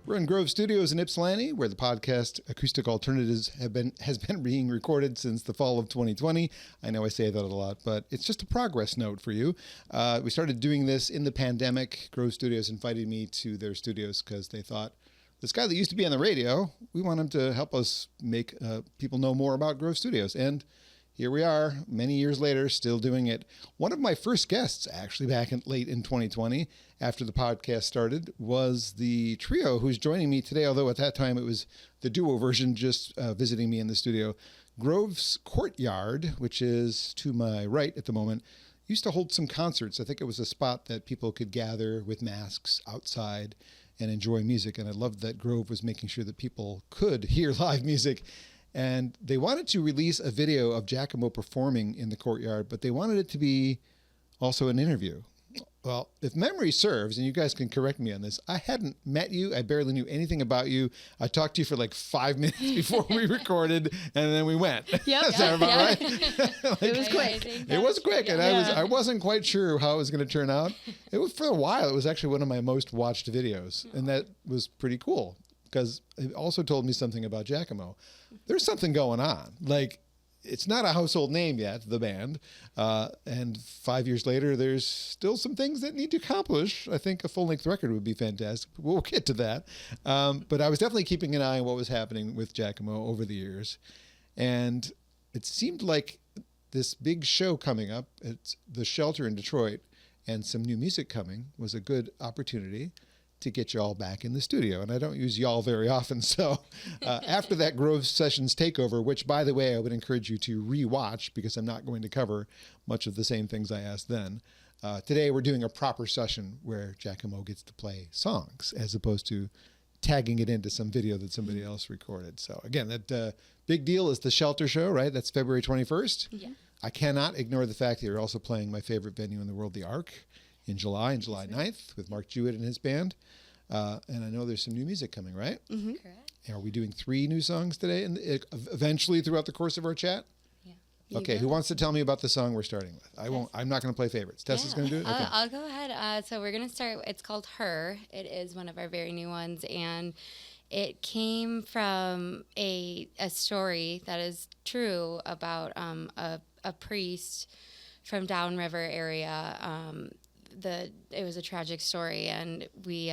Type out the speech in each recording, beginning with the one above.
We're in Grove Studios in Ypsilanti, where the podcast Acoustic Alternatives has been being recorded since the fall of 2020. I know I say that a lot, but it's just a progress note for you. We started doing this in the pandemic. Grove Studios invited me to their studios because they thought, this guy that used to be on the radio, we want him to help us make people know more about Grove Studios. And here we are, many years later, still doing it. One of my first guests, actually, late in 2020, after the podcast started, was the trio who's joining me today, although at that time it was the duo version just visiting me in the studio. Grove's Courtyard, which is to my right at the moment, used to hold some concerts. I think it was a spot that people could gather with masks outside and enjoy music. And I loved that Grove was making sure that people could hear live music. And they wanted to release a video of Jackamo performing in the Courtyard, but they wanted it to be also an interview. Well, if memory serves, and you guys can correct me on this, I hadn't met you. I barely knew anything about you. I talked to you for like 5 minutes before we recorded, and then we went. Yep. Is that about right? It was quick. It was quick, and I wasn't quite sure how it was going to turn out. It was, for a while, it was actually one of my most watched videos, and that was pretty cool because it also told me something about Jackamo. There's something going on. Like, it's not a household name yet, the band. And 5 years later, there's still some things that need to accomplish. I think a full-length record would be fantastic. We'll get to that. But I was definitely keeping an eye on what was happening with Jackamo over the years. And it seemed like this big show coming up, it's the Shelter in Detroit, and some new music coming was a good opportunity to get y'all back in the studio. And I don't use y'all very often. So after that Grove Sessions takeover, which, by the way, I would encourage you to re-watch because I'm not going to cover much of the same things I asked then. Today, we're doing a proper session where Jackamo gets to play songs as opposed to tagging it into some video that somebody else recorded. So again, that big deal is the Shelter Show, right? That's February 21st. Yeah. I cannot ignore the fact that you're also playing my favorite venue in the world, the Ark, in July 9th with Mark Jewett and his band. And I know there's some new music coming, right? Mm-hmm. Correct. Are we doing 3 new songs today and eventually throughout the course of our chat? Yeah. Okay, who wants to tell me about the song we're starting with? I'm not going to play favorites. Tessa's going to do it? Okay. I'll go ahead. So we're going to start, it's called Her. It is one of our very new ones, and it came from a story that is true about a priest from Downriver area. It was a tragic story, and we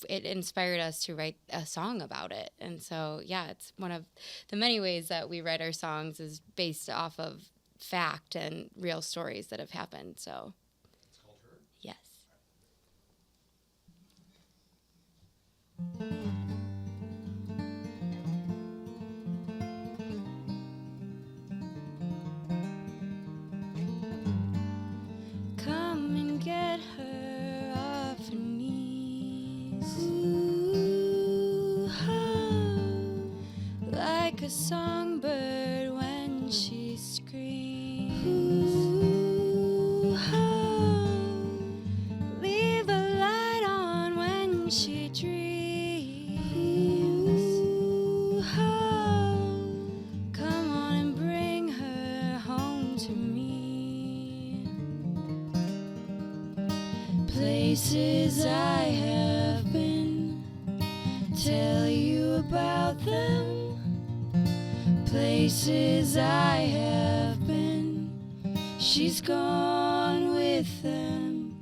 it inspired us to write a song about it. And so, yeah, it's one of the many ways that we write our songs is based off of fact and real stories that have happened. So It's called Her? Yes. Come and get her off her knees. Ooh, like a songbird when she screams. Ooh, leave a light on when she dreams. Ooh, come on and bring her home to me. Places I have been, tell you about them. Places I have been, she's gone with them.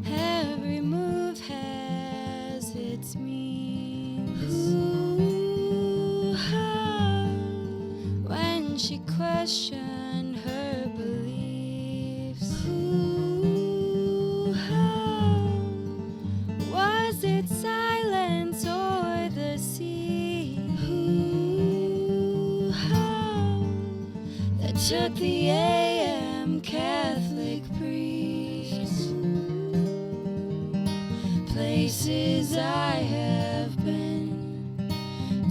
Every move has its means. Ooh, when she questioned her beliefs. Ooh, was it silence or the sea? Ooh, that took the AM Catholic priest. Places I have been,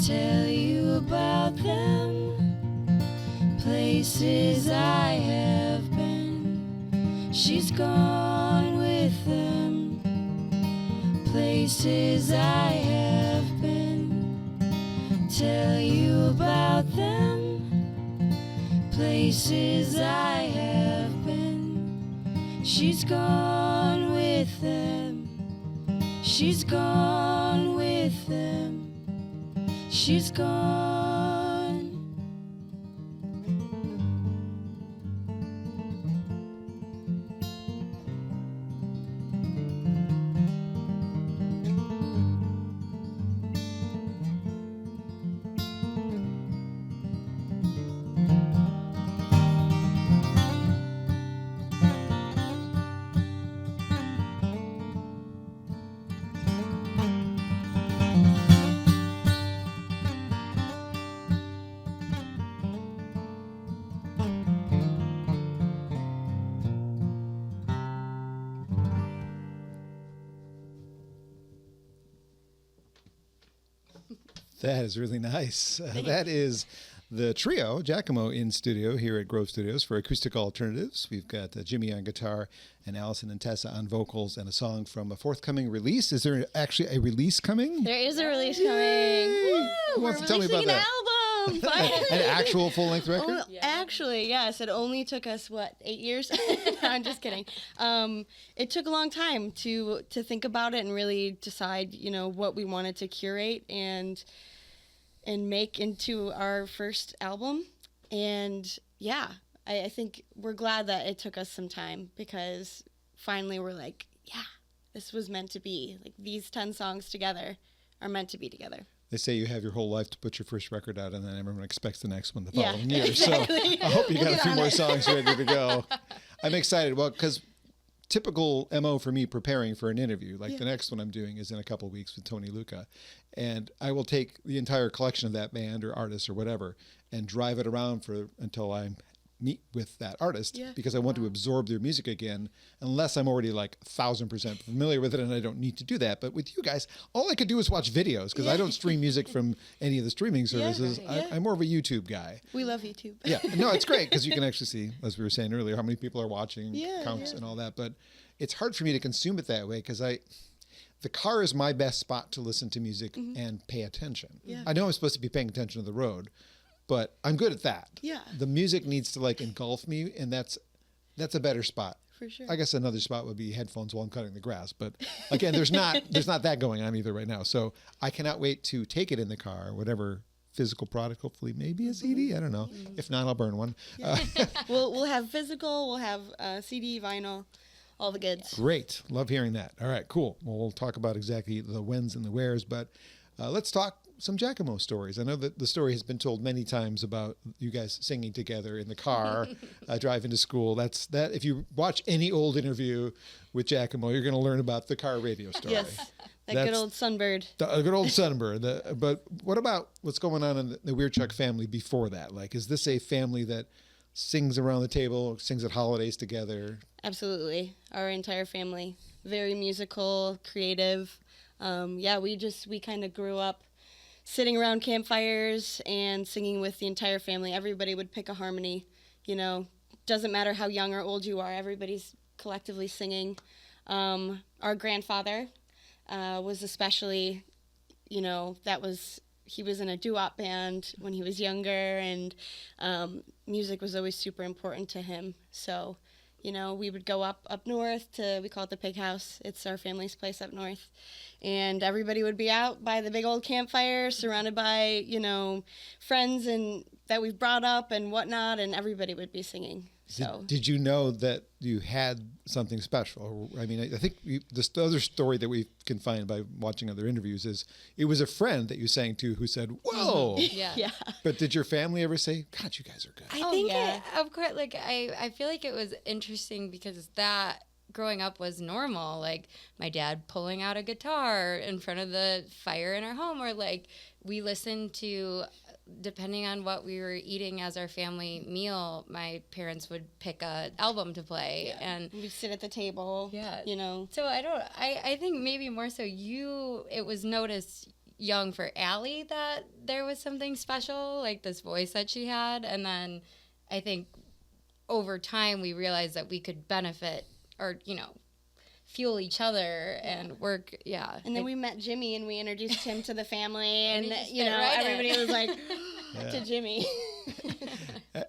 tell you about them. Places I have been, she's gone with them. Places I have been, tell you about them. places I have been. She's gone with them. She's gone with them. She's gone. That is really nice. That is the trio, Jackamo, in studio here at Grove Studios for Acoustic Alternatives. We've got Jimmy on guitar and Alison and Tessa on vocals and a song from a forthcoming release. Is there actually a release coming? There is a release coming. Woo! Who wants to tell me about that? An album. An actual full-length record? Oh, actually, yes. It only took us, 8 years? No, I'm just kidding. It took a long time to think about it and really decide, what we wanted to curate and make into our first album. And yeah, I think we're glad that it took us some time, because finally we're like, yeah, this was meant to be. Like, these 10 songs together are meant to be together. They say you have your whole life to put your first record out, and then everyone expects the next one the Yeah, following year. exactly. So I hope you got a few more it. songs ready to go. I'm excited. Well, because typical MO for me preparing for an interview, like the next one I'm doing is in a couple of weeks with Tony Luca, and I will take the entire collection of that band or artist or whatever and drive it around until I meet with that artist, because I want to absorb their music again, unless I'm already like 1,000% familiar with it, and I don't need to do that. But with you guys, all I could do is watch videos, because I don't stream music from any of the streaming services. I'm more of a YouTube guy. We love YouTube. Yeah, no, it's great because you can actually see, as we were saying earlier, how many people are watching, counts and all that. But it's hard for me to consume it that way, because the car is my best spot to listen to music and pay attention. Yeah. I know I'm supposed to be paying attention to the road, but I'm good at that. Yeah. The music needs to engulf me, and that's a better spot. For sure. I guess another spot would be headphones while I'm cutting the grass, but again, there's not that going on either right now. So I cannot wait to take it in the car, whatever physical product, hopefully maybe a CD. I don't know. If not, I'll burn one. Yeah. We'll have physical, we'll have CD, vinyl, all the goods. Great. Love hearing that. All right, cool. Well, we'll talk about exactly the whens and the wheres, but let's talk some Jackamo stories. I know that the story has been told many times about you guys singing together in the car, driving to school. That if you watch any old interview with Jackamo, you're going to learn about the car radio story. Yes, that good old Sunbird. A good old Sunbird. But what about what's going on in the Weircioch family before that? Like, is this a family that sings around the table, sings at holidays together? Absolutely. Our entire family, very musical, creative. We kind of grew up sitting around campfires and singing with the entire family. Everybody would pick a harmony. Doesn't matter how young or old you are, everybody's collectively singing. Our grandfather was especially, he was in a doo-wop band when he was younger, and music was always super important to him. So, we would go up north we call it the Pig House. It's our family's place up north. And everybody would be out by the big old campfire, surrounded by, friends and that we've brought up and whatnot, and everybody would be singing. So Did you know that you had something special? I mean, I think the other story that we can find by watching other interviews is it was a friend that you sang to who said, "Whoa!" Yeah. But did your family ever say, "God, you guys are good"? I think, of course, I feel like it was interesting because that growing up was normal. Like my dad pulling out a guitar in front of the fire in our home, or we listened to, depending on what we were eating as our family meal, my parents would pick a album to play, and we'd sit at the table. So I think maybe more so it was noticed young for Allie that there was something special, like this voice that she had, and then I think over time we realized that we could benefit or fuel each other and work. And then we met Jimmy and we introduced him to the family, and everybody was like to Jimmy.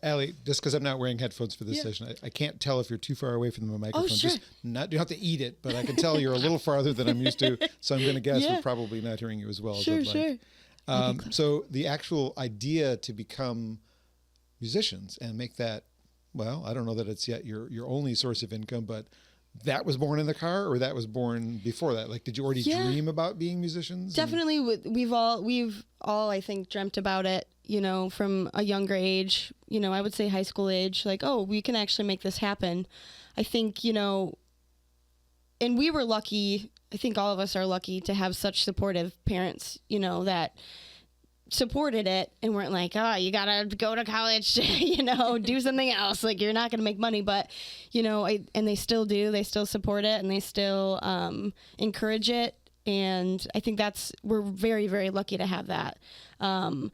Allie, just because I'm not wearing headphones for this session, I can't tell if you're too far away from the microphone. Sure. Just you don't have to eat it, but I can tell you're a little farther than I'm used to. So I'm going to guess we're probably not hearing you as well as I'd like. So the actual idea to become musicians and make that, well, I don't know that it's yet your only source of income, but that was born in the car, or that was born before that? Like, did you already dream about being musicians? Definitely. We've all, I think, dreamt about it, from a younger age, I would say high school age, like, oh, we can actually make this happen. I think, and we were lucky. I think all of us are lucky to have such supportive parents, that supported it and weren't like, oh, you gotta go to college to, do something else. Like, you're not gonna make money, but, and they still do. They still support it and they still encourage it. And I think we're very, very lucky to have that. And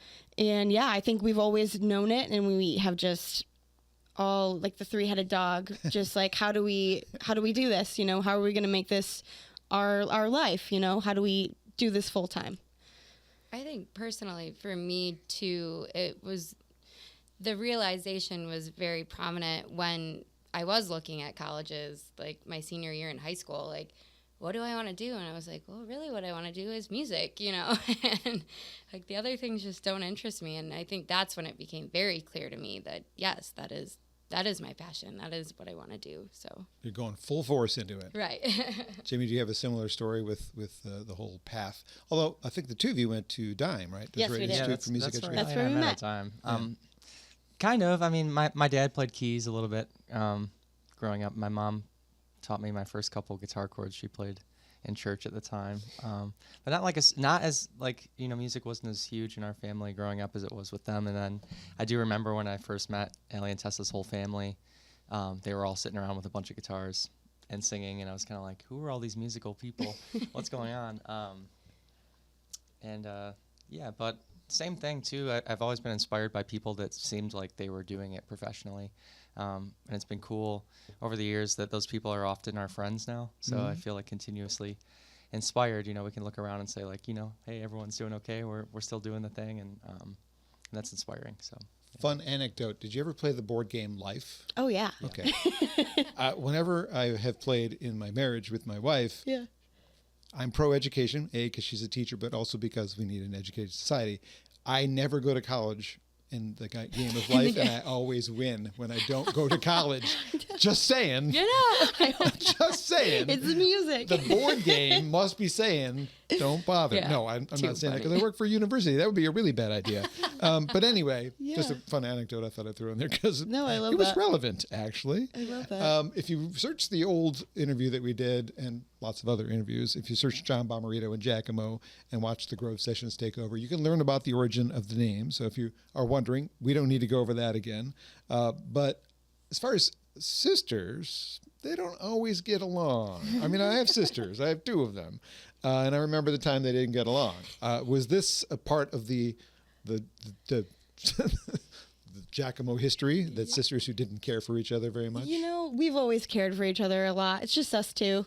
yeah, I think we've always known it, and we have just all like the three-headed dog, just like, how do we do this? How are we going to make this our life? How do we do this full time? I think personally for me too, the realization was very prominent when I was looking at colleges, like my senior year in high school, like, what do I want to do? And I was like, well, really what I want to do is music, and like the other things just don't interest me. And I think that's when it became very clear to me that, yes, that is my passion. That is what I want to do. So you're going full force into it. Right. Jimmy, do you have a similar story with the whole path? Although I think the two of you went to Dime, right? Yes, we did. Yeah, that's where we met. Kind of. I mean, my dad played keys a little bit growing up. My mom taught me my first couple guitar chords she played in church at the time, but not as music wasn't as huge in our family growing up as it was with them. And then I do remember when I first met Allie and Tessa's whole family, they were all sitting around with a bunch of guitars and singing, and I was kind of like, who are all these musical people? What's going on? But same thing too. I've always been inspired by people that seemed like they were doing it professionally. And it's been cool over the years that those people are often our friends now. So I feel like continuously inspired. We can look around and say like, hey, everyone's doing okay. We're still doing the thing, and that's inspiring. So fun anecdote. Did you ever play the board game Life? Oh yeah. Okay. Whenever I have played in my marriage with my wife, I'm pro education, because she's a teacher, but also because we need an educated society. I never go to college in the game of life, and I always win when I don't go to college. Just saying. Just saying. It's the music. The board game must be saying, don't bother. Yeah. No, I'm not saying that because I work for a university. That would be a really bad idea. But anyway, just a fun anecdote I thought I'd throw in there because it was relevant, actually. I love that. If you search the old interview that we did and lots of other interviews, if you search John Bomarito and Jackamo and watch the Grove Sessions take over, you can learn about the origin of the name. So if you are wondering, we don't need to go over that again. But as far as sisters, they don't always get along. I mean, I have sisters. I have two of them. And I remember the time they didn't get along. Was this a part of the the Jackamo history, that sisters who didn't care for each other very much? We've always cared for each other a lot. It's just us two.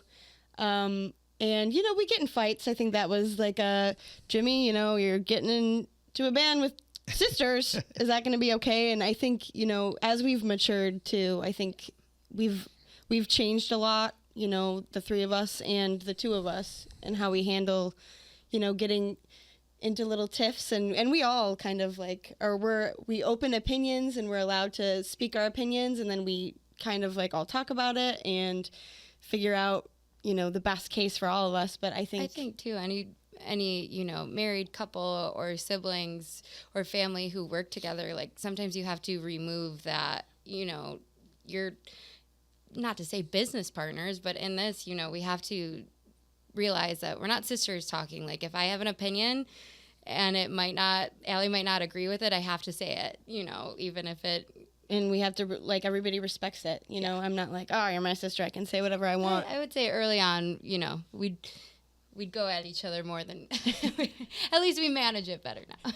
And, we get in fights. I think that was like, Jimmy, you're getting into a band with sisters. Is that going to be okay? And I think, as we've matured too, I think we've changed a lot, the three of us and the two of us, and how we handle, getting into little tiffs, and we all kind of like, we open opinions and we're allowed to speak our opinions, and then we kind of like all talk about it and figure out, the best case for all of us. But I think too, any married couple or siblings or family who work together, like sometimes you have to remove that, you're not to say business partners, but in this, we have to realize that we're not sisters talking. Like if I have an opinion and Allie might not agree with it, I have to say it, even if it. And we have to, like, everybody respects it. I'm not like, oh, you're my sister, I can say whatever I want. I would say early on, we'd go at each other more than, at least we manage it better now.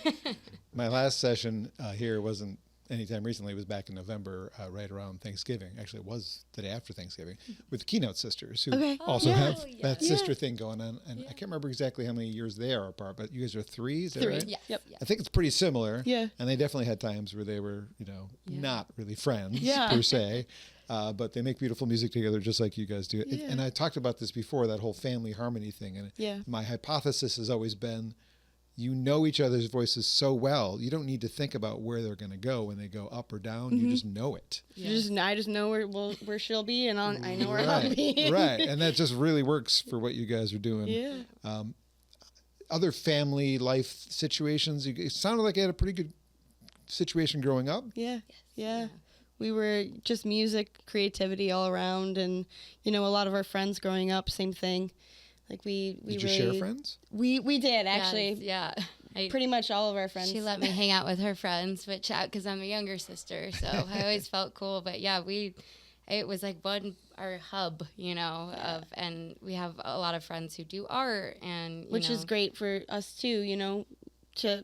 My last session here wasn't anytime recently. It was back in November, right around Thanksgiving. Actually, it was the day after Thanksgiving, with the Keynote Sisters, who Okay. also yeah. have yeah. that sister thing going on. And I can't remember exactly how many years they are apart, but you guys are 3, is that 3. right? Yes. Yep. yes. I think it's pretty similar. Yeah. And they definitely had times where they were, not really friends Yeah. per se. But they make beautiful music together just like you guys do. Yeah. And I talked about this before, that whole family harmony thing. And Yeah. my hypothesis has always been, you know each other's voices so well, you don't need to think about where they're going to go when they go up or down. You just know it. I just know where she'll be, and I know where I'll be. Right. And that just really works for what you guys are doing. Yeah. Other family life situations, it sounded like you had a pretty good situation growing up. Yeah. Yeah. We were just music, creativity all around, and a lot of our friends growing up, same thing. Like we Did you really share friends? We did actually. Yes, yeah. Pretty much all of our friends. She let me hang out with her friends, which because I'm a younger sister, so I always felt cool. But yeah, it was like our hub, and we have a lot of friends who do art, and which is great for us too, to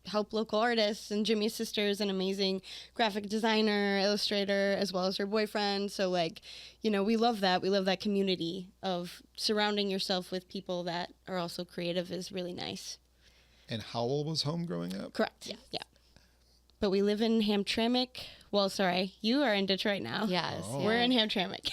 help local artists. And Jimmy's sister is an amazing graphic designer, illustrator, as well as her boyfriend. So we love that. We love that community of surrounding yourself with people that are also creative is really nice. And Howell was home growing up? Correct. Yeah. But we live in Hamtramck. Well, sorry, you are in Detroit now. Yes. Oh. Yeah. We're in Hamtramck.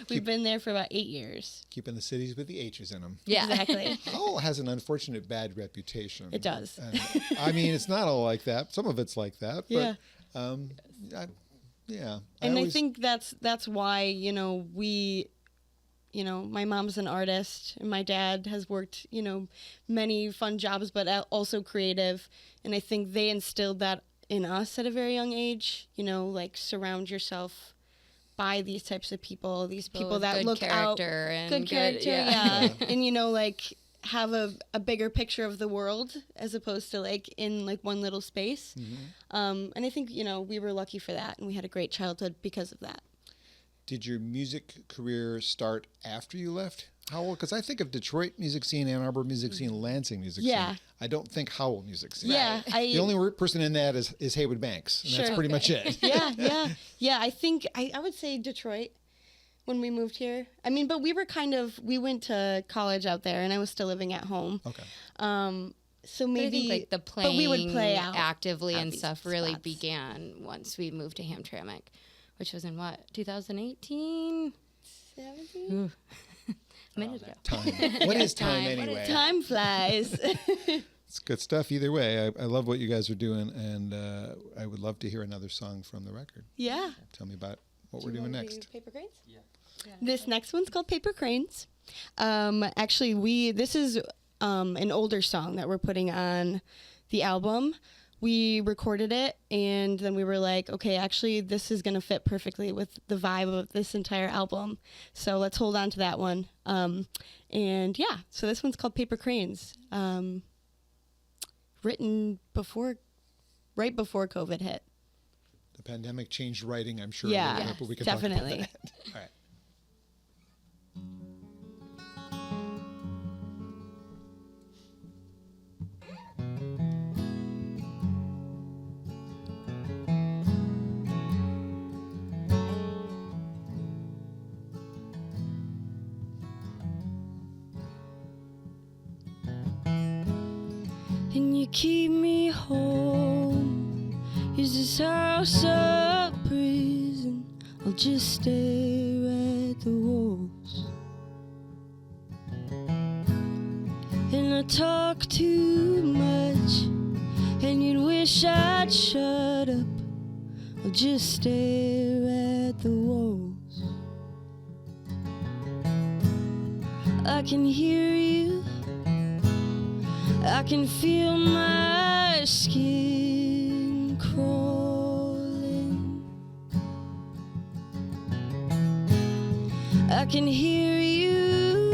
We've been there for about 8 years. Keeping the cities with the H's in them. Yeah. Exactly. Howell has an unfortunate bad reputation. It does. And, I mean, it's not all like that. Some of it's like that. Yeah. But, yeah. I think that's why, my mom's an artist and my dad has worked, many fun jobs, but also creative. And I think they instilled that in us at a very young age, surround yourself by these types of people, these people with that good look out. character and Good character, yeah. and, have a bigger picture of the world as opposed to in one little space. Mm-hmm. And I think, we were lucky for that and we had a great childhood because of that. Did your music career start after you left Howell? Because I think of Detroit music scene, Ann Arbor music scene, Lansing music Yeah. scene. I don't think Howell music scene. Yeah. The only person in that is Haywood Banks, and that's Sure. pretty much it. Yeah. I think I would say Detroit when we moved here. I mean, but we went to college out there and I was still living at home. Okay. So But I maybe, think the but we would playing play out actively at and these stuff really spots. began once we moved to Hamtramck, which was in 2018? 17? A minute ago. Time. What is time Time. What anyway? Time flies. It's good stuff either way. I love what you guys are doing, and I would love to hear another song from the record. Yeah. Tell me about what Do we're you doing wanna next. do Paper Cranes? Yeah. This next one's called Paper Cranes. Actually, this is an older song that we're putting on the album. We recorded it, and then we were like, okay, actually, this is going to fit perfectly with the vibe of this entire album. So let's hold on to that one. And yeah, so this one's called Paper Cranes. Written right before COVID hit. The pandemic changed writing, I'm sure. Yeah, a little bit, but we can definitely. talk about that. All right. And you keep me home. Is this house a prison? I'll just stare at the walls. And I talk too much, and you'd wish I'd shut up. I'll just stare at the walls. I can hear you, I can feel my skin crawling. I can hear you,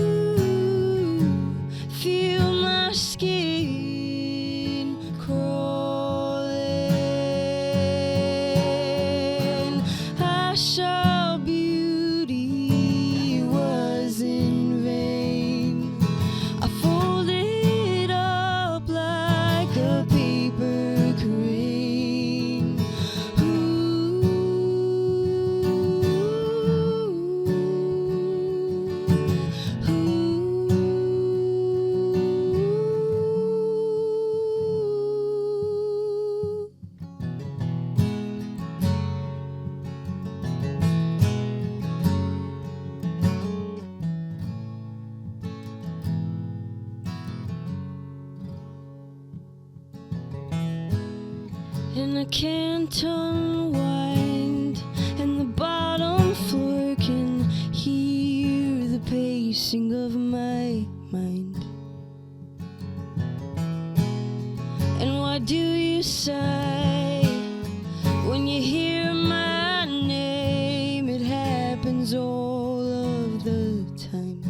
feel my skin crawling. I saw beauty was in vain. I folded up like a paper crane. and I can't unwind, and the bottom floor can hear the pacing of my mind. And why do you sigh when you hear my name? It happens all of the time.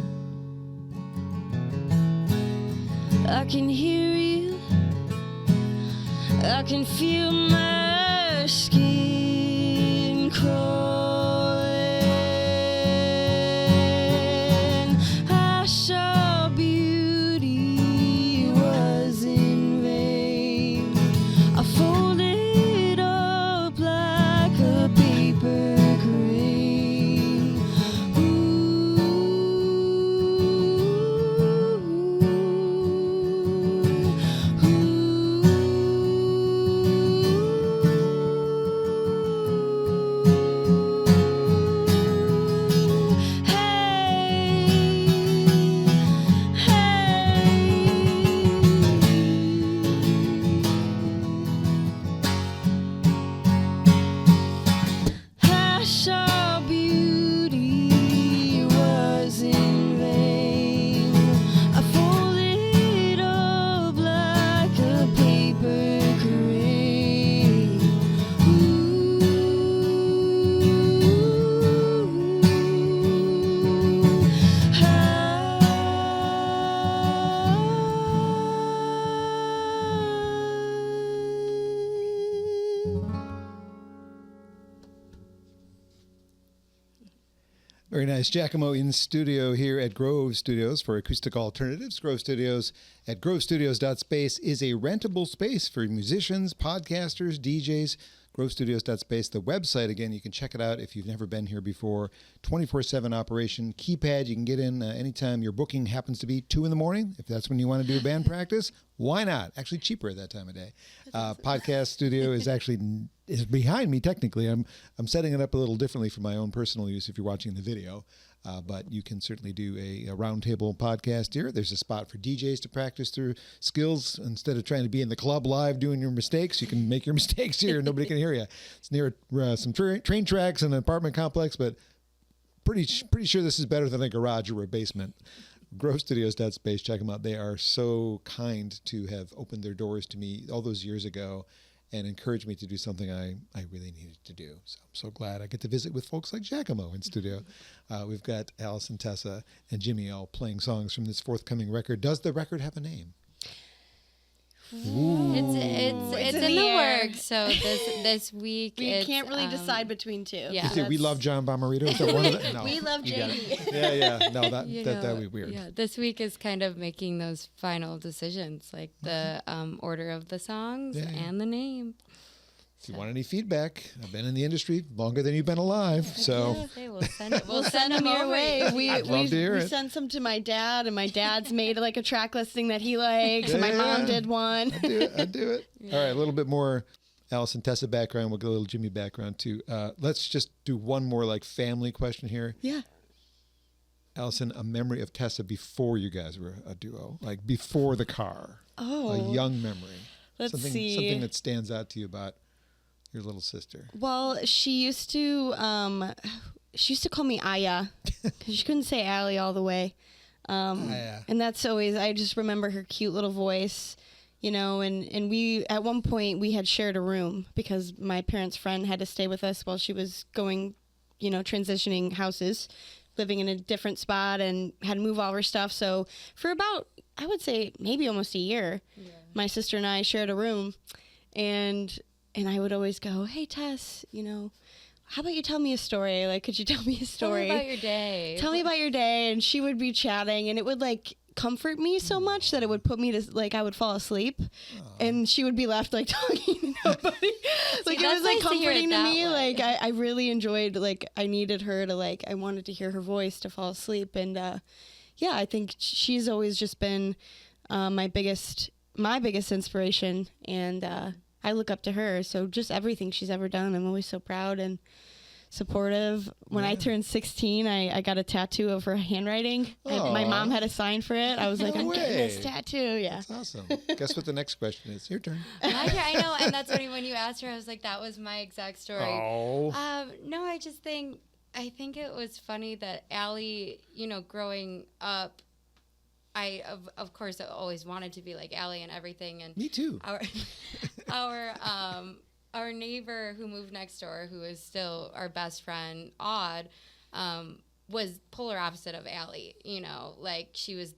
I can hear you, I can feel my skin crawling. I saw beauty, it was in vain. I folded up like a paper crane. I saw beauty, it was in vain. I folded up like a paper crane. Very nice. Jackamo in studio here at Grove Studios for Acoustic Alternatives. Grove Studios at grovestudios.space is a rentable space for musicians, podcasters, DJs. Grovestudios.space, the website, again, you can check it out if you've never been here before. 24/7 operation. Keypad, you can get in anytime your booking happens to be 2 in the morning. If that's when you want to do a band practice, why not? Actually cheaper at that time of day. Podcast studio is actually is behind me technically. I'm setting it up a little differently for my own personal use if you're watching the video. But you can certainly do a roundtable podcast here. There's a spot for DJs to practice their skills. Instead of trying to be in the club live doing your mistakes, you can make your mistakes here. Nobody can hear you. It's near some train tracks and an apartment complex, but pretty sure this is better than a garage or a basement. GroveStudios.space, check them out. They are so kind to have opened their doors to me all those years ago and encouraged me to do something I really needed to do. So I'm so glad I get to visit with folks like Jackamo in studio. We've got Alison, Tessa, and Jimmy all playing songs from this forthcoming record. Does the record have a name? It's in the works. So this week We can't really decide between two. Yeah, We Love John Bomarito? Is that one of the, no. We love JD. Yeah. No, that would be weird. Yeah, this week is kind of making those final decisions, like the order of the songs and the name. If you want any feedback, I've been in the industry longer than you've been alive. So We'll send them your way. I'd love to hear We it. sent some to my dad, and my dad's made like a track listing that he likes, and my mom did one. I'd do it. All right, a little bit more Alison, Tessa background. We'll get a little Jimmy background too. Let's just do one more like family question here. Yeah. Alison, a memory of Tessa before you guys were a duo, like before the car. Oh. A young memory. Let's see. Something that stands out to you about your little sister. Well, she used to call me Aya because she couldn't say Allie all the way. Aya. And that's always, I just remember her cute little voice, you know, and we, at one point we had shared a room because my parents' friend had to stay with us while she was going, you know, transitioning houses, living in a different spot, and had to move all her stuff. So for about, I would say maybe almost a year, my sister and I shared a room, and I would always go, "Hey, Tess, you know, how about you tell me a story? Like, could you tell me a story? Tell me about your day. Tell me about your day." And she would be chatting, and it would like comfort me so much that it would put me to, like, I would fall asleep, and she would be left like talking to nobody. Like, it was like comforting to me. Like, I really enjoyed, like, I needed her to, like, I wanted to hear her voice to fall asleep. And yeah, I think she's always just been my biggest inspiration, and I look up to her. So just everything she's ever done, I'm always so proud. And supportive. When I turned 16, I got a tattoo of her handwriting. My mom had a sign for it. I was like, I'm getting this tattoo. Yeah. That's awesome. Guess what the next question is? Your turn. I know, and that's funny when you asked her. I was like, that was my exact story. Oh. No, I think it was funny that Allie, growing up, I of course always wanted to be like Allie and everything. And me too. Our neighbor who moved next door, who is still our best friend, Odd, was polar opposite of Allie. Like she was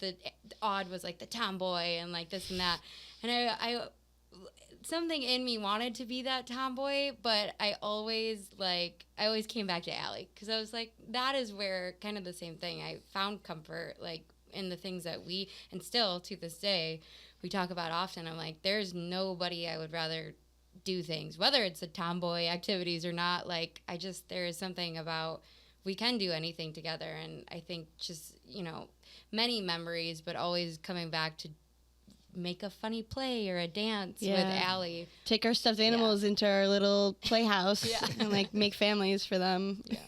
Odd was like the tomboy and like this and that. And I something in me wanted to be that tomboy, but I always came back to Allie because I was like, that is where kind of the same thing. I found comfort like in the things that and still to this day we talk about often. I'm like, there's nobody I would rather do things, whether it's the tomboy activities or not. Like there is something about we can do anything together, and I think just many memories, but always coming back to make a funny play or a dance with Allie. Take our stuffed animals into our little playhouse and like make families for them. Yeah.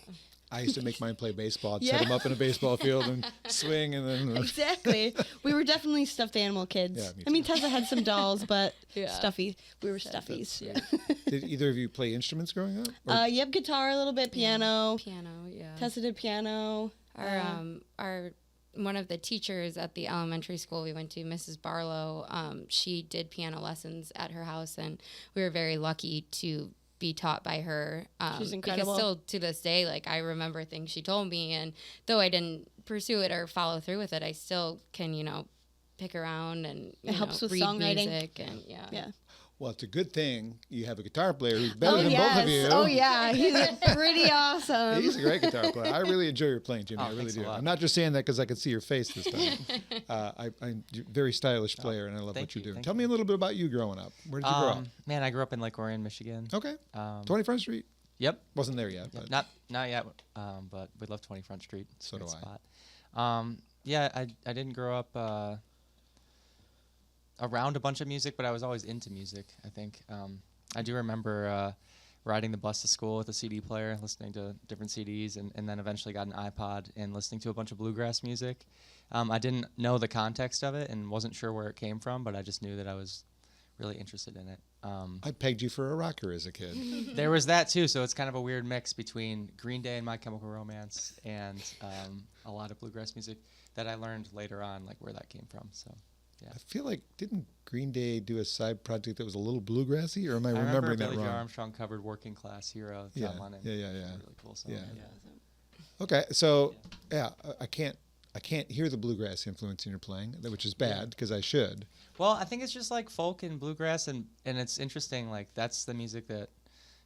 I used to make mine play baseball. I'd set them up in a baseball field and swing, and then exactly. We were definitely stuffed animal kids. Yeah, I mean, Tessa had some dolls, but stuffy. We were stuffies. Yeah. Did either of you play instruments growing up? Yep, guitar a little bit, piano. Piano, yeah. Tessa did piano. Our one of the teachers at the elementary school we went to, Mrs. Barlow, she did piano lessons at her house, and we were very lucky to be taught by her. She's incredible. Because still to this day, like I remember things she told me, and though I didn't pursue it or follow through with it, I still can, pick around and it helps with read songwriting. Music and yeah. Well, it's a good thing you have a guitar player who's better than both of you. Oh, yeah. He's pretty awesome. He's a great guitar player. I really enjoy your playing, Jimmy. I really do. I'm not just saying that because I can see your face this time. I'm a very stylish player, and I love what you do. Tell me a little bit about you growing up. Where did you grow up? Man, I grew up in Lake Orion, Michigan. Okay. 20 Front Street? Yep. Wasn't there yet. But. Not yet, but we love 20 Front Street. So do I. Spot. I didn't grow up around a bunch of music, but I was always into music, I think. I do remember riding the bus to school with a CD player, listening to different CDs, and then eventually got an iPod and listening to a bunch of bluegrass music. I didn't know the context of it and wasn't sure where it came from, but I just knew that I was really interested in it. I pegged you for a rocker as a kid. There was that too, so it's kind of a weird mix between Green Day and My Chemical Romance and a lot of bluegrass music that I learned later on, like where that came from. So. Yeah. I feel like, didn't Green Day do a side project that was a little bluegrassy, or am I remembering that wrong? Billy Joe Armstrong covered Working Class Hero, John Lennon. Yeah. Really cool song. Yeah. Okay, so I can't hear the bluegrass influence in your playing, which is bad because I should. Well, I think it's just like folk and bluegrass, and it's interesting. Like that's the music that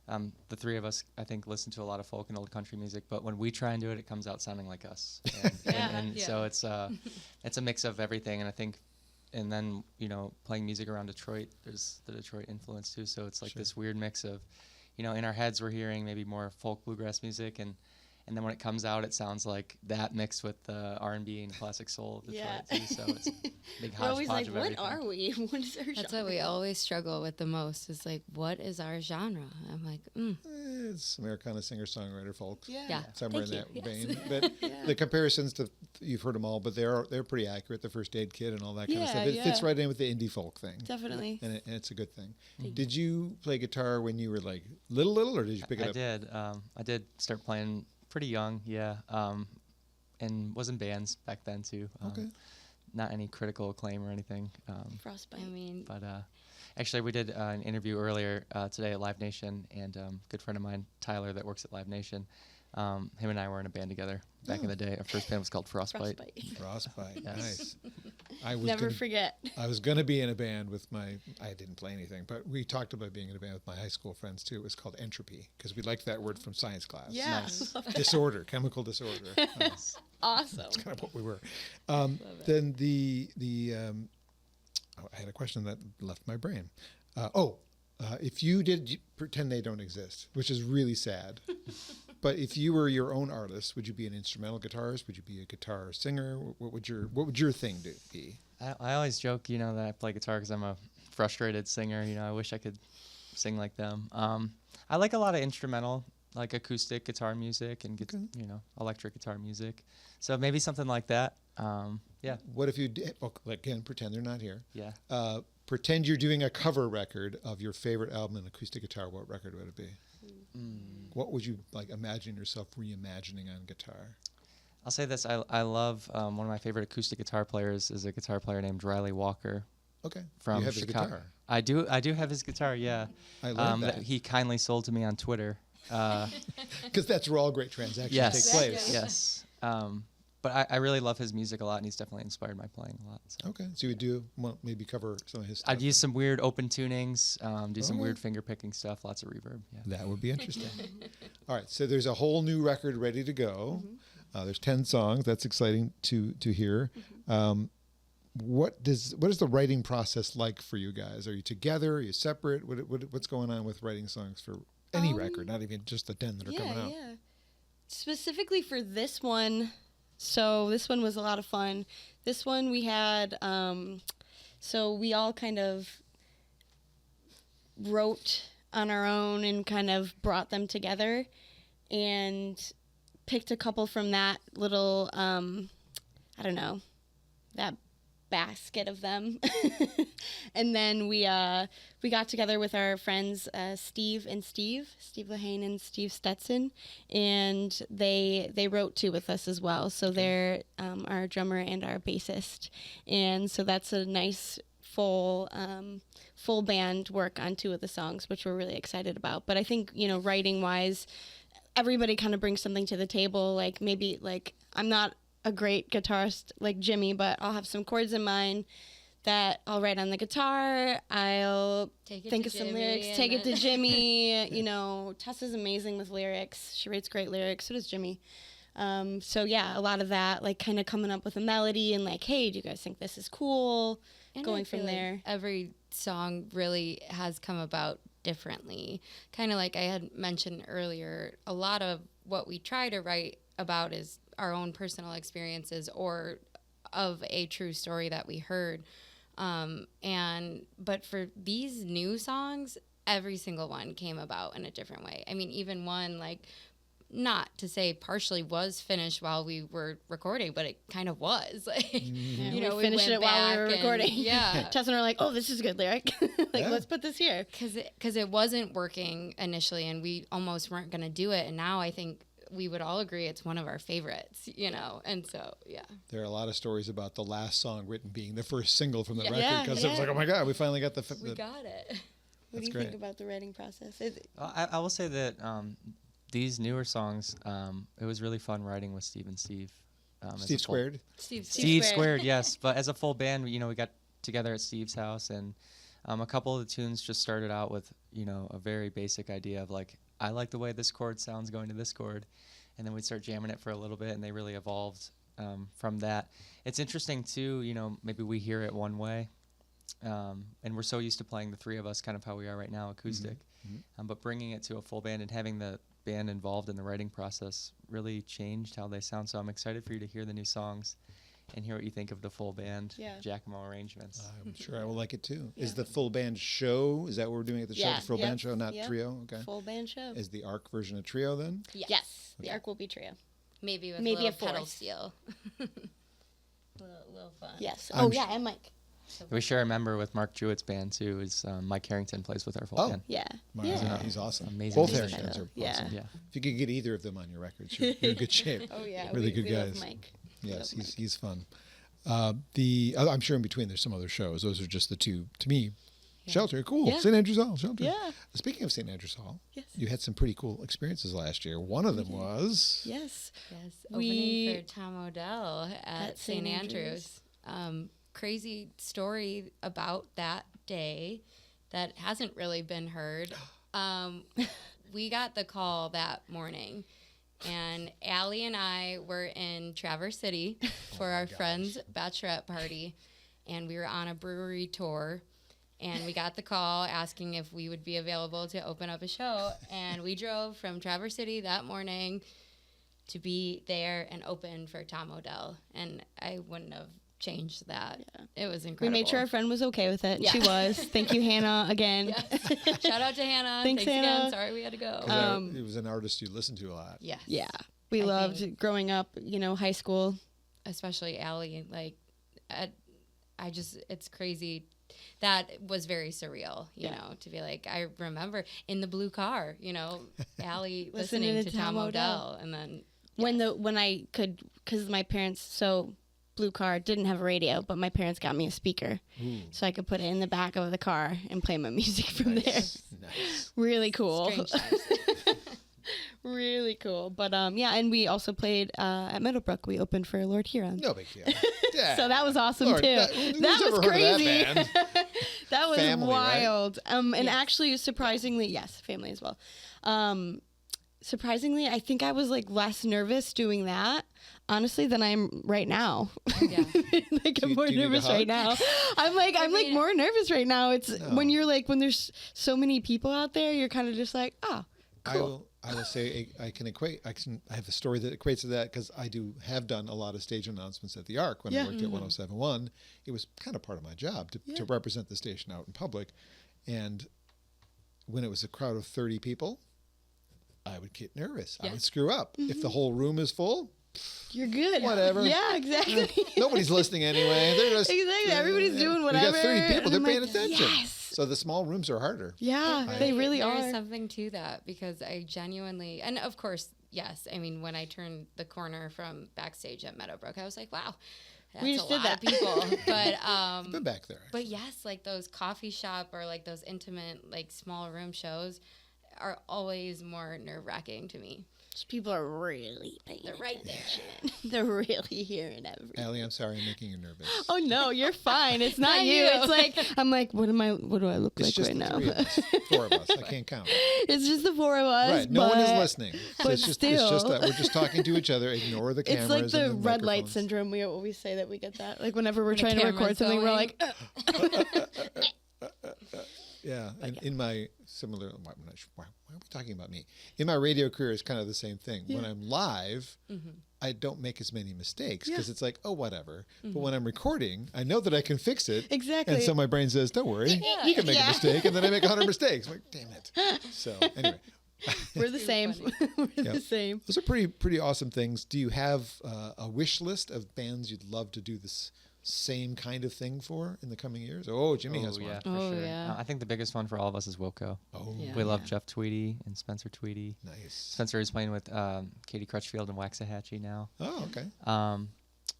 the three of us, I think, listen to a lot of folk and old country music. But when we try and do it, it comes out sounding like us. And so it's a mix of everything, and I think. And then, playing music around Detroit, there's the Detroit influence too. So it's like this weird mix of, in our heads we're hearing maybe more folk bluegrass music, and then when it comes out, it sounds like that mixed with the R&B and classic soul of Detroit too. So it's a big hodgepodge we're always like, of what everything. are we? What is our genre? That's what we always struggle with the most is like, what is our genre? I'm like, It's Americana singer-songwriter folk. Yeah. Somewhere in that vein. But the comparisons to, you've heard them all, but they're pretty accurate. The First Aid Kit and all that kind of stuff. It fits right in with the indie folk thing. Definitely. And it's a good thing. Did you play guitar when you were like little, or did you pick it up? I did start playing pretty young, and was in bands back then too. Okay. Not any critical acclaim or anything. Frostbite. But actually, we did an interview earlier today at Live Nation, and a good friend of mine, Tyler, that works at Live Nation, him and I were in a band together back in the day. Our first band was called Frostbite. Frostbite. Yes. Nice. I was Never forget. I was going to be in a band with I didn't play anything, but we talked about being in a band with my high school friends too. It was called Entropy because we liked that word from science class. Yeah. Nice. Disorder, chemical disorder. Awesome. That's kind of what we were. Then I had a question that left my brain. If you did pretend they don't exist, which is really sad. But if you were your own artist, would you be an instrumental guitarist? Would you be a guitar singer? What would your thing be? I always joke, that I play guitar because I'm a frustrated singer. I wish I could sing like them. I like a lot of instrumental like acoustic guitar music and electric guitar music. So maybe something like that. Yeah. What if you did, again, pretend they're not here. Yeah. Pretend you're doing a cover record of your favorite album in acoustic guitar. What record would it be? What would you imagine yourself reimagining on guitar? I'll say this. I love one of my favorite acoustic guitar players is a guitar player named Riley Walker. Okay. From you have Chicago. his guitar. I do have his guitar, yeah. I love that. He kindly sold to me on Twitter. Because that's where all great transactions take place. Yes. But I really love his music a lot, and he's definitely inspired my playing a lot. So. Okay. So you would maybe cover some of his stuff? I'd use some weird open tunings, do some weird finger picking stuff, lots of reverb. Yeah. That would be interesting. All right. So there's a whole new record ready to go. There's 10 songs. That's exciting to hear. What is the writing process like for you guys? Are you together? Are you separate? What's going on with writing songs for any record, not even just the 10 that are coming out? Yeah. Specifically for this one, so this one was a lot of fun. This one we had, so we all kind of wrote on our own and kind of brought them together and picked a couple from that little, that basket of them. And then we got together with our friends Steve Lehane and Steve Stetson, and they wrote two with us as well. So they're our drummer and our bassist, and so that's a nice full band work on two of the songs, which we're really excited about. But I think writing wise, everybody kind of brings something to the table. Like maybe I'm not a great guitarist like Jimmy, but I'll have some chords in mind that I'll write on the guitar. I'll think of some lyrics, take it to Jimmy. Tessa's amazing with lyrics. She writes great lyrics. So does Jimmy. So yeah, a lot of that, kind of coming up with a melody and hey, do you guys think this is cool? And going from there. Every song really has come about differently. Kind of like I had mentioned earlier, a lot of what we try to write about is our own personal experiences or of a true story that we heard. But for these new songs, every single one came about in a different way. I mean, even one not to say partially was finished while we were recording, but it kind of was. We finished it while we were recording. Yeah. Tessa and I were like, oh, this is a good lyric. Let's put this here. Because it wasn't working initially, and we almost weren't going to do it. And now I think we would all agree it's one of our favorites, and so, yeah. There are a lot of stories about the last song written being the first single from the record, because it was oh my God, we finally got we got it. What do you think about the writing process? I will say that these newer songs, it was really fun writing with Steve and Steve. Steve Squared? Steve Squared, yes. But as a full band, we got together at Steve's house, and a couple of the tunes just started out with, a very basic idea of I like the way this chord sounds going to this chord. And then we'd start jamming it for a little bit, and they really evolved from that. It's interesting, too, maybe we hear it one way, and we're so used to playing the three of us, kind of how we are right now, acoustic. But bringing it to a full band and having the band involved in the writing process really changed how they sound. So I'm excited for you to hear the new songs and hear what you think of the full band Jackamo arrangements. I'm sure I will like it too. Yeah. Is the full band show, is that what we're doing at the show? The full band show, not trio? Okay. Full band show. Is the ARC version a trio then? Yes. The ARC will be trio. Maybe with a little pedal steel. little fun. Yes. And Mike. We share a member with Mark Jewett's band too. Is Mike Harrington plays with our full band. Yeah. He's awesome. Amazing. Both Harringtons are awesome. Yeah. If you could get either of them on your records, you're in good shape. Oh yeah. Really good guys. Love Mike. Yes, he's fun. I'm sure in between there's some other shows. Those are just the two, to me. Shelter, cool. Yeah. St. Andrew's Hall, Shelter. Yeah. Speaking of St. Andrew's Hall, yes. You had some pretty cool experiences last year. One of them was... Yes. Opening for Tom Odell at St. Andrew's. Crazy story about that day that hasn't really been heard. We got the call that morning. And Allie and I were in Traverse City for our friend's bachelorette party, and we were on a brewery tour, and we got the call asking if we would be available to open up a show, and we drove from Traverse City that morning to be there and open for Tom Odell, and I wouldn't have changed that. Yeah. It was We incredible. made sure our friend was okay with it. Yeah. She was. Thank you, Hannah, again. Yes. Shout out to Hannah. Thanks, again. Hannah. Sorry we had to go. 'Cause it was an artist you listened to a lot. Yes. Yeah. We I loved think- growing up, high school. Especially Allie. Like, it's crazy. That was very surreal, you know, to be like, I remember in the blue car, Allie listening to Tom Odell. And then When I could, because my parents, blue car didn't have a radio, but my parents got me a speaker. Ooh. So I could put it in the back of the car and play my music from there. Nice. Really cool. strange times. Really cool. But and we also played at Meadowbrook. We opened for Lord Huron. No big deal. Yeah. So that was awesome Lord, too. who's That ever was heard of that crazy. band? That was Family, right? wild. And actually, surprisingly, yes, family as well. Surprisingly, I think I was like less nervous doing that, honestly, than I'm right now. Yeah. Like I'm Do more you need a nervous hug? right now. I'm like more nervous right now. It's No. when you're like when there's so many people out there, you're kind of just like, oh, cool. I will say I have a story that equates to that because I have done a lot of stage announcements at the Arc when I worked at 107.1. It was kind of part of my job to represent the station out in public. And when it was a crowd of 30 people, I would get nervous. I would screw up. If the whole room is full, You're good. Whatever. Yeah, exactly. nobody's listening anyway. They're just Exactly. Everybody's doing whatever. You got 30 people. and They're I'm paying like, attention. Yes. So the small rooms are harder. Yeah, they really There's are. something to that because I genuinely, and of course, yes. I mean, when I turned the corner from backstage at Meadowbrook, I was like, wow, that's We a just did lot of people. But I've been back there. but yes, like those coffee shop or like those intimate, like small room shows are always more nerve wracking to me. People are really paying They're right there. attention. They're really hearing everything. Allie, I'm sorry I'm making you nervous. Oh no, you're fine. It's not Not you. you. It's like I'm like, what do I look It's like just right the now? 3 of us. 4 of us. I can't count. It's just the 4 of us. Right. No one is but listening. So but it's just still. that we're just talking to each other. Ignore the cameras. It's like the and red light microphones. syndrome. We always say that we get that. Like whenever we're When the trying to record camera's something, we're going. like, Yeah, and in my similar, why are we talking about me? In my radio career, it's kind of the same thing. When I'm live, I don't make as many mistakes because it's like, oh, whatever. But when I'm recording, I know that I can fix it. Exactly. And so my brain says, don't worry, you can make a mistake. And then I make 100 mistakes. I'm like, damn it. So anyway, we're the same. We're the same. those are pretty awesome things. Do you have a wish list of bands you'd love to do this same kind of thing for in the coming years? Oh, Jimmy has one. Yeah, for Oh, sure. yeah. I think the biggest one for all of us is Wilco. Oh, Yeah. We love Jeff Tweedy and Spencer Tweedy. nice. Spencer is playing with Katie Crutchfield and Waxahachie now. Oh, okay.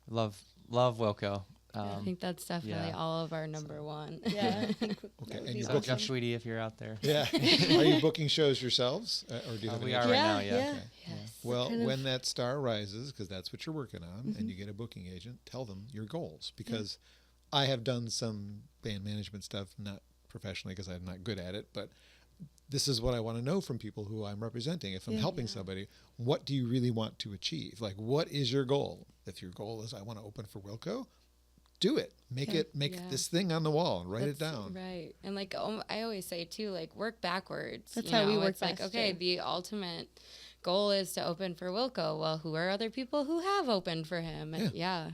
Love Wilco. I think that's definitely yeah. all of our number one. Yeah. I think Okay, and be you're So booking. Jeff Tweedy, if you're out there. Yeah. Are you booking shows yourselves, or do you have We an are agent? right now, yeah. Yeah. Okay. Yes. Well, kind of- when that star rises, because that's what you're working on, and you get a booking agent, tell them your goals. Because I have done some band management stuff, not professionally because I'm not good at it, but this is what I want to know from people who I'm representing. If I'm helping somebody, what do you really want to achieve? Like, what is your goal? If your goal is I want to open for Wilco, do it. Make Yeah. this thing on the wall and write it That's down. Right. And like I always say too, like work backwards. That's you how we know? work It's like, best, okay, too. the ultimate goal is to open for Wilco. Well, who are other people who have opened for him? And yeah.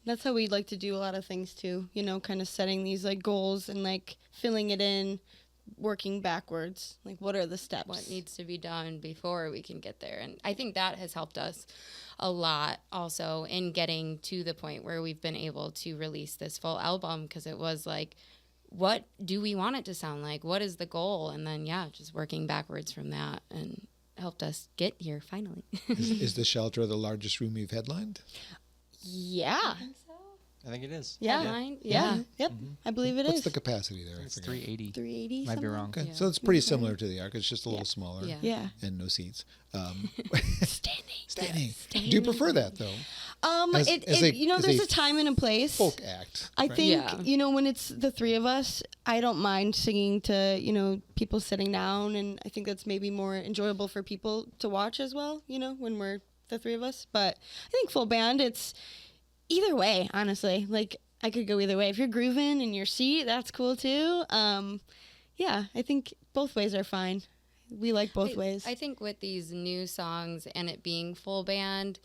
that's how we like to do a lot of things too. Kind of setting these like goals and like filling it in, working backwards. Like, what are the steps? What needs to be done before we can get there. And I think that has helped us a lot also in getting to the point where we've been able to release this full album, because it was like, what do we want it to sound like? What is the goal? And then, just working backwards from that and helped us get here finally. Is the Shelter the largest room you've headlined? Yeah. I think it is. Yeah. Headline? Yeah. Yep. I believe it What's is. the capacity there? I It's forget. 380. 380. Might be wrong. Okay, Yeah. so it's pretty similar to the Arc. It's just a little smaller. Yeah. Yeah. And no seats. Standing. Standing. Do you prefer that though? As as there's a a time and a place. Folk act. I right? think, Yeah. when it's the 3 of us, I don't mind singing to, people sitting down. And I think that's maybe more enjoyable for people to watch as well, when we're the 3 of us. But I think full band, it's either way, honestly. Like, I could go either way. If you're grooving in your seat, that's cool too. Yeah, I think both ways are fine. We like both ways. I think with these new songs and it being full band,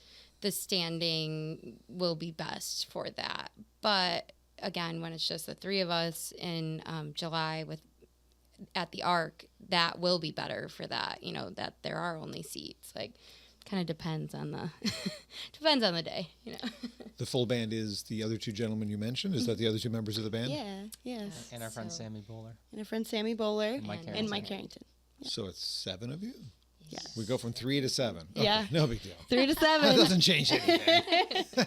the standing will be best for that. But again, when it's just the three of us in July at the Arc, that will be better for that. You know, that there are only seats. Like, kind of depends on the day. You know. The full band is the other two gentlemen you mentioned. Is that the other two members of the band? Yeah, yes. And our friend Sammy Bowler. And our friend Sammy Bowler And Mike Carrington. Yeah. So it's 7 of you. Yes. We go from 3 to 7. Okay, Yeah. no big deal. 3 to That 7. doesn't change anything.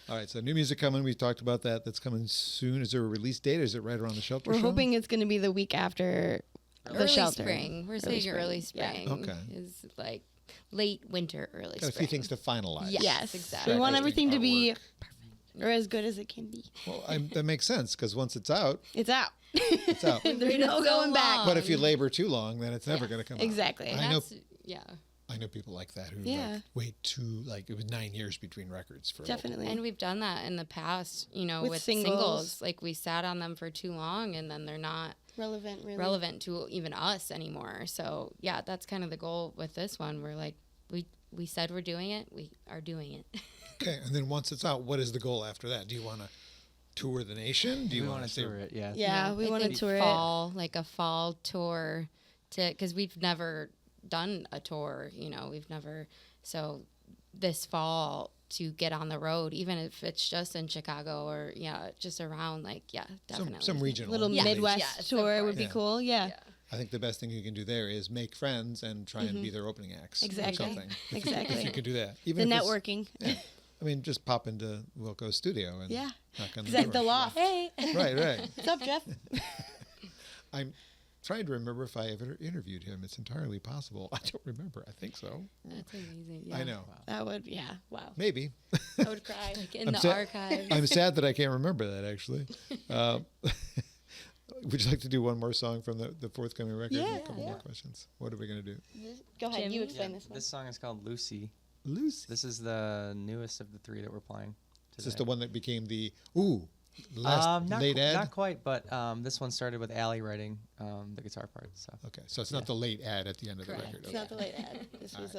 All right, so new music coming. We talked about that. That's coming soon. Is there a release date, or is it right around the Shelter We're show? hoping it's going to be the week after the Early Shelter. spring. We're saying early spring. Okay. Is like late winter, early Got a spring. few things to finalize. Yes, exactly. We want Strategy, everything to be artwork. or as good as it can be. Well, that makes sense, because once it's out, It's out. it's out. There's no so going back. long. But if you labor too long, then it's never going to come Exactly. out. And I know. yeah. I know people like that who Yeah. like wait too, like it was 9 years between records for Definitely. And we've done that in the past, you know, With with singles. Like we sat on them for too long and then they're not relevant, really. relevant to even us anymore. So yeah, that's kind of the goal with this one. We're like, we said we're doing it. We are doing it. Okay, and then once it's out, what is the goal after that? Do you want to tour the nation? Do you We want want to tour it, yeah. Yeah, we I want to think tour fall, like a fall tour because we've never done a tour, you know, so this fall to get on the road, even if it's just in Chicago or just around, like, definitely. Some it. regional. Little Yeah. Midwest Yes, of tour would course. be Yeah. cool. Yeah. I think the best thing you can do there is make friends and try and be their opening acts. or Exactly. something. Exactly. If you could do that. The Even if it's- networking. yeah. I mean, just pop into Wilco's studio and Yeah. knock on Is the that door. the loft? Hey. Right. What's up, Jeff? I'm trying to remember if I ever interviewed him. It's entirely possible. I don't remember. I think so. That's amazing. Yeah. I know. That would, wow. Maybe. I would cry. Like in I'm the sa- archives. I'm sad that I can't remember that, actually. Would you like to do one more song from the forthcoming record? Yeah, A couple yeah. more questions. What are we going to do? Go ahead. Jimmy? You explain this one. This song is called Lucy. Lucy. This is the newest of the 3 that we're playing today. Is this the one that became the last not, late ad? not quite, but this one started with Allie writing the guitar part. So Okay, so it's not the late ad at the end of Correct. the record. It's Okay. not the late ad. This was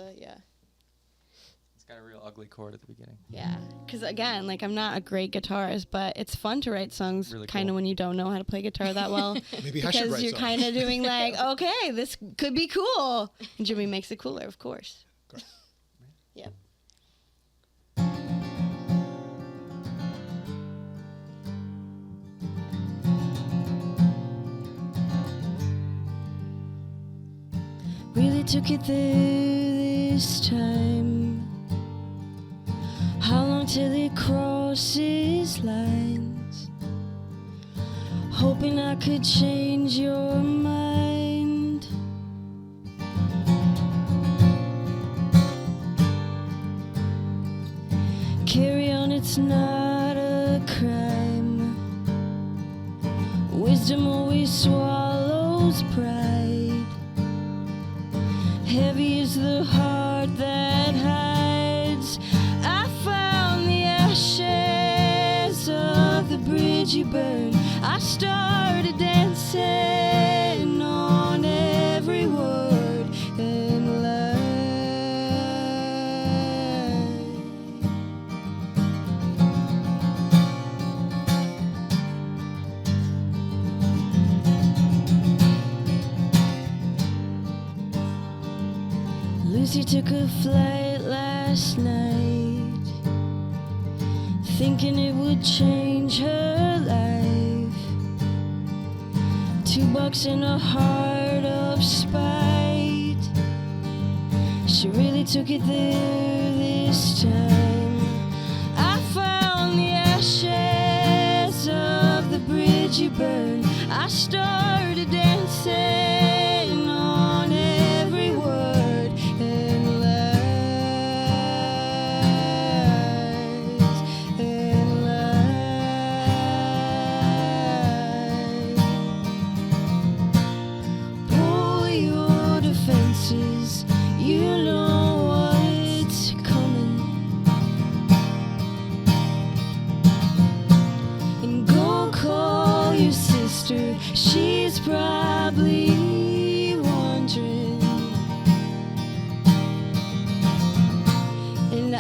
it's got a real ugly chord at the beginning. Yeah. Because again, like I'm not a great guitarist, but it's fun to write songs Really kind of cool. when you don't know how to play guitar that well. Maybe I should because write you're songs. kind of doing like, okay, this could be cool. And Jimmy makes it cooler, of course. Correct. Yep. Really took it there this time. How long till it crosses lines? Hoping I could change your mind. Carry on, it's not a crime. Wisdom always swallows pride. Heavy is the heart that hides. I found the ashes of the bridge you burned. I started dancing on every word and lie. Lucy took a flight last night, thinking it would change her life. $2 and a heart of spite. She really took it there this time. I found the ashes of the bridge you burned. I started dancing on every word and lies and lies. Pull your defenses, you know what's coming. And go call your sister, she's probably wondering. And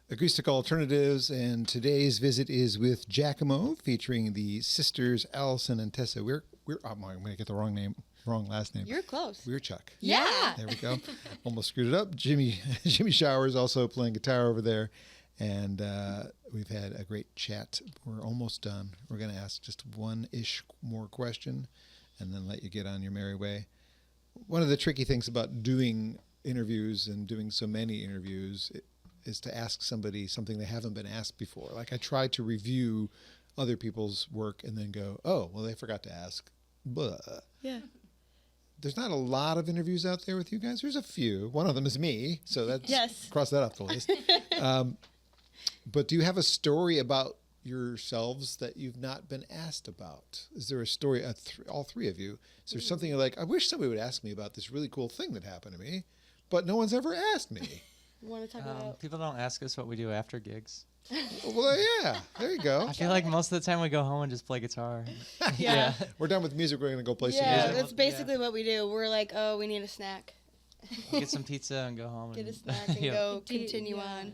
Acoustic Alternatives, and today's visit is with Jackamo, featuring the sisters Alison and Tessa I'm going to get the wrong last name. You're close. Weircioch. Yeah. There we go. Almost screwed it up. Jimmy Showers also playing guitar over there, and we've had a great chat. We're almost done. We're going to ask just one-ish more question, and then let you get on your merry way. One of the tricky things about doing interviews and doing so many interviews is to ask somebody something they haven't been asked before. Like, I try to review other people's work and then go, oh, well, they forgot to ask. Blah. Yeah. There's not a lot of interviews out there with you guys. There's a few. One of them is me, so that's Yes. cross that off the list. But do you have a story about yourselves that you've not been asked about? Is there a story, all three of you, is there something you're like, I wish somebody would ask me about this really cool thing that happened to me, but no one's ever asked me? Want to talk about? People don't ask us what we do after gigs. Well, yeah, there you go. I feel like most of the time we go home and just play guitar. Yeah. We're done with music. We're going to go play some Yeah, music. that's basically what we do. We're like, oh, we need a snack. Get some pizza and go home. Get a and snack and Yeah. go continue on.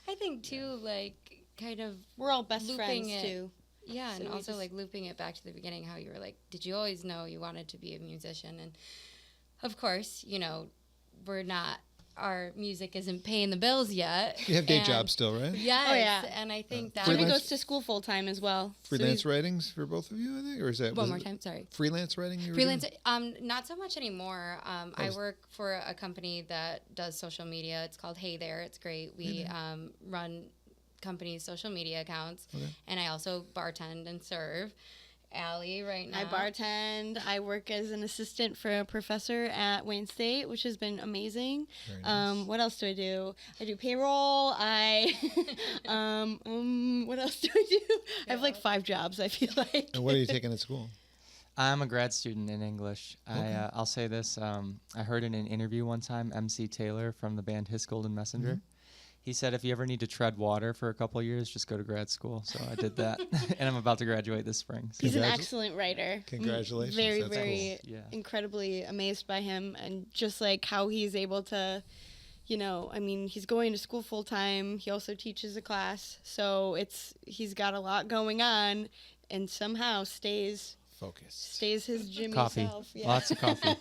I think too, like, kind of We're all best Looping friends it. too. Yeah, So and we also just- like looping it back to the beginning, how you were like, did you always know you wanted to be a musician? And of course, our music isn't paying the bills yet. You have day And- jobs still, right? Yes, Oh, yeah. and I think that Jimmy Freelance- goes to school full time as well. So Freelance he's- writings for both of you, I think? Or is that one was more it time, sorry. freelance writing you were Freelance, doing? not so much anymore. I work for a company that does social media. It's called Hey There. It's great. We run companies' social media accounts, and I also bartend and serve. Allie right now. I bartend. I work as an assistant for a professor at Wayne State, which has been amazing. Very nice. What else do I do? I do payroll. What else do I do? I have like 5 jobs, I feel like. And what are you taking at school? I'm a grad student in English. I'll say this. I heard in an interview one time, MC Taylor from the band His Golden Messenger. He said, if you ever need to tread water for a couple of years, just go to grad school. So I did that. And I'm about to graduate this spring. So. He's an excellent writer. Congratulations. Very, That's very cool. Yeah. incredibly amazed by him and just like how he's able to, he's going to school full time. He also teaches a class. So he's got a lot going on and somehow stays Focused. his Jimmy Coffee. self. Yeah. Lots of coffee.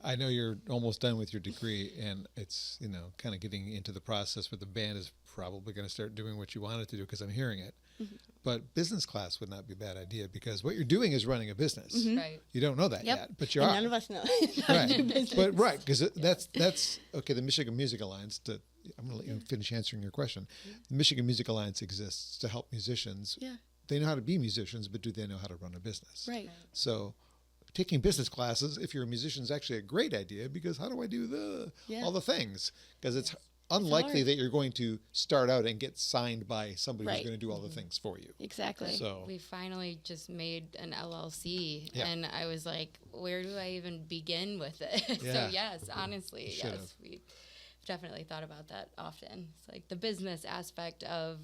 I know you're almost done with your degree, and it's, kind of getting into the process where the band is probably going to start doing what you want it to do, because I'm hearing it. But business class would not be a bad idea, because what you're doing is running a business. Right. You don't know that Yep. yet, but you And are. none of us know how to do business. But right, because that's okay. The Michigan Music Alliance. I'm going to let you finish answering your question. The Michigan Music Alliance exists to help musicians. Yeah. They know how to be musicians, but do they know how to run a business? Right. So, taking business classes, if you're a musician, is actually a great idea, because how do I do all the things? Because it's unlikely hard. that you're going to start out and get signed by somebody Right. who's going to do all the things for you. Exactly. So, We finally just made an LLC, Yeah. and I was like, where do I even begin with it? Yeah. So yes, honestly, Should've. yes, we've definitely thought about that often. It's like the business aspect of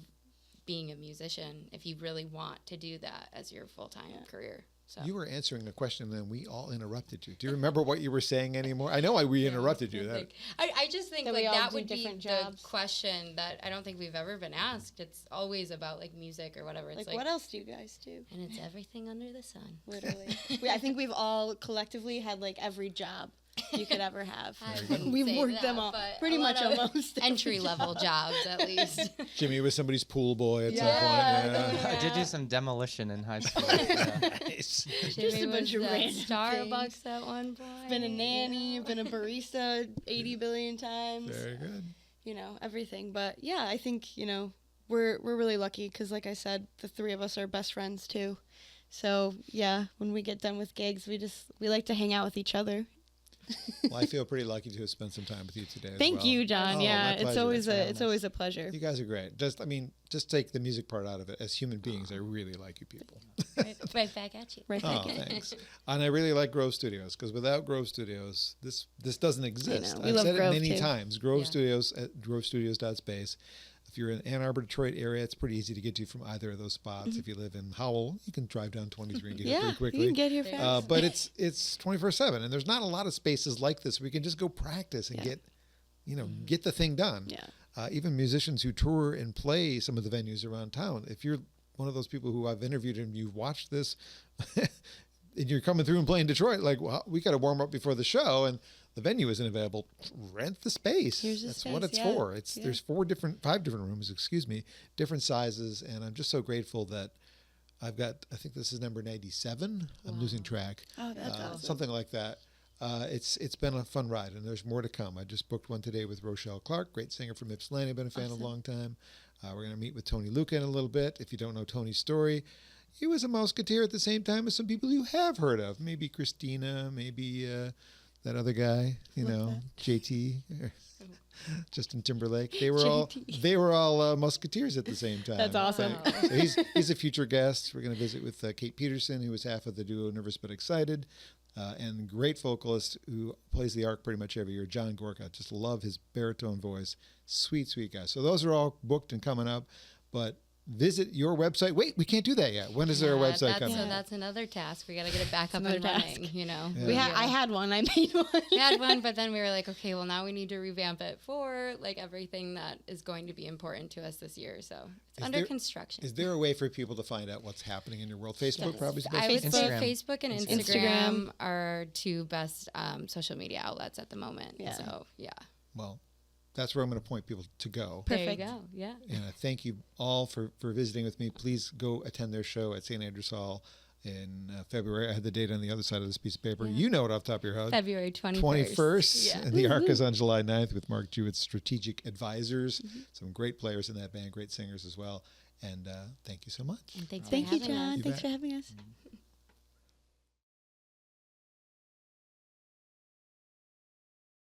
being a musician, if you really want to do that as your full-time career. So you were answering a question, and we all interrupted you. Do you remember what you were saying anymore? I know we interrupted you. That, I just think That we like all that do would be different the jobs. question that I don't think we've ever been asked. It's always about like music or whatever. It's like, what else do you guys do? and it's everything under the sun. Literally. I think we've all collectively had like every job you could ever have. I wouldn't We've say worked that, them all. but Pretty a much lot of almost every entry-level jobs at least. Jimmy was somebody's pool boy at Yeah. some point. Yeah. I did do some demolition in high school. Yeah. Nice. Jimmy a bunch was of at random Starbucks at one point. Been a nanny, been a barista 80 billion times. Very good. Everything. But yeah, I think, we're really lucky because like I said, the 3 of us are best friends too. So yeah, when we get done with gigs, we like to hang out with each other. Well, I feel pretty lucky to have spent some time with you today. Thank as well. you, John. Oh, Yeah, my it's pleasure. always That's very it's nice. always a pleasure. You guys are great. Just take the music part out of it. As human beings, I really like you people. right back at you. Right Oh, back in. thanks. And I really like Grove Studios, because without Grove Studios, this doesn't exist. We I've love said Grove, it many too. times. Grove Yeah. Studios at grovestudios.space. If you're in Ann Arbor, Detroit area, it's pretty easy to get to from either of those spots. If you live in Howell, you can drive down 23 and get here Yeah, pretty you quickly. can get here fast. But it's 24/7, and there's not a lot of spaces like this where you can just go practice and Yeah. get the thing done. Yeah. even musicians who tour and play some of the venues around town. If you're one of those people who I've interviewed and you've watched this and you're coming through and playing Detroit, like, well, we got to warm up before the show and the venue isn't available, rent the space. That's what it's for. There's 5 different rooms, different sizes. And I'm just so grateful that I've got, I think this is number 97. I'm losing track. Oh, that's awesome. Something like that. It's been a fun ride, and there's more to come. I just booked one today with Rochelle Clark, great singer from Ypsilanti, been a fan a long time. We're going to meet with Tony Luca in a little bit. If you don't know Tony's story, he was a Musketeer at the same time as some people you have heard of. Maybe Christina, maybe that other guy, JT, Justin Timberlake. They were all Musketeers at the same time. That's awesome. So he's a future guest. We're going to visit with Kate Peterson, who was half of the duo Nervous But Excited. And great vocalist who plays the Ark pretty much every year, John Gorka. Just love his baritone voice. Sweet, sweet guy. So those are all booked and coming up. But visit your website. Wait, we can't do that yet. When is there a website coming? So that's another task. We got to get it back up and running, Yeah. I had one. I made one. We had one, but then we were like, okay, well, now we need to revamp it for like everything that is going to be important to us this year. So it's under construction. Is there a way for people to find out what's happening in your world? Facebook probably is the best. I would say Instagram. Facebook and Instagram are 2 best social media outlets at the moment. Yeah. So, yeah. Well, that's where I'm going to point people to go. Perfect. There you go. Yeah. And I thank you all for visiting with me. Please go attend their show at St. Andrews Hall in February. I had the date on the other side of this piece of paper. Yeah. You know it off the top of your head. February 21st. 21st. Yeah. And the Ark is on July 9th with Mark Jewett's Strategic Advisors. Some great players in that band, great singers as well. And thank you so much. And thanks Thank for you, having John. us. Thanks for having us.